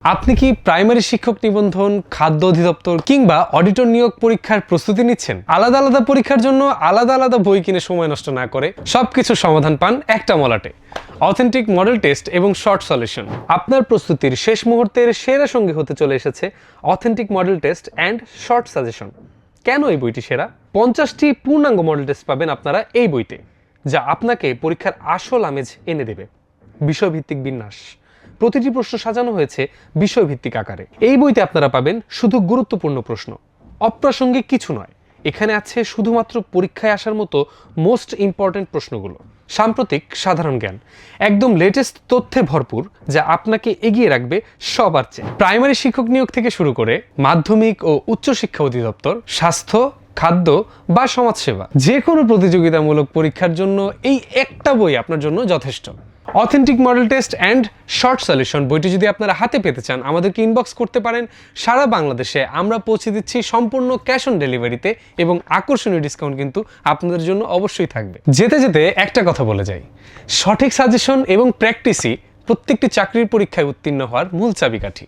আপনি কি প্রাইমারি শিক্ষক নিবন্ধন, খাদ্য অধিদপ্তর কিংবা অডিটর নিয়োগ পরীক্ষার প্রস্তুতি নিচ্ছেন? আলাদা আলাদা পরীক্ষার জন্য আলাদা আলাদা বই কিনে সময় নষ্ট না করে সবকিছু সমাধান পান একটা মলাটে। অথেন্টিক মডেল টেস্ট এবং শর্ট সলিউশন। আপনার প্রস্তুতির শেষ মুহূর্তের সেরা সঙ্গী হতে চলে এসেছে authentic model test and short suggestion. কেন এই বইটি সেরা? 50টি পূর্ণাঙ্গ মডেল টেস্ট পাবেন আপনারা এই বইতে, যা আপনাকে পরীক্ষার আসল আমেজ এনে দেবে। বিষয়ভিত্তিক বিন্যাস, প্রতিটি প্রশ্ন সাজানো হয়েছে বিষয়ভিত্তিক আকারে। এই বইতে আপনারা পাবেন শুধু গুরুত্বপূর্ণ প্রশ্ন, অপ্রাসঙ্গিক কিছু নয়। এখানে আছে শুধুমাত্র পরীক্ষায় আসার মতো মোস্ট ইম্পর্টেন্ট প্রশ্নগুলো। সাম্প্রতিক সাধারণ জ্ঞান, একদম লেটেস্ট তথ্যে ভরপুর, যা আপনাকে এগিয়ে রাখবে সবার চেয়ে। প্রাইমারি শিক্ষক নিয়োগ থেকে শুরু করে মাধ্যমিক ও উচ্চশিক্ষা অধিদপ্তর, স্বাস্থ্য, খাদ্য বা সমাজসেবা, যে কোনো প্রতিযোগিতামূলক পরীক্ষার জন্য এই একটা বই আপনার জন্য যথেষ্ট। Authentic model test and short solution বইটি যদি আপনারা হাতে পেতে চান, আমাদেরকে ইনবক্স করতে পারেন। সারা বাংলাদেশে আমরা পৌঁছে দিচ্ছি সম্পূর্ণ ক্যাশ অন ডেলিভারিতে, এবং আকর্ষণীয় ডিসকাউন্ট কিন্তু আপনাদের জন্য অবশ্যই থাকবে। যেতে যেতে একটা কথা বলে যাই, সঠিক সাজেশন এবং প্র্যাকটিসই প্রত্যেকটি চাকরির পরীক্ষায় উত্তীর্ণ হওয়ার মূল চাবিকাঠি।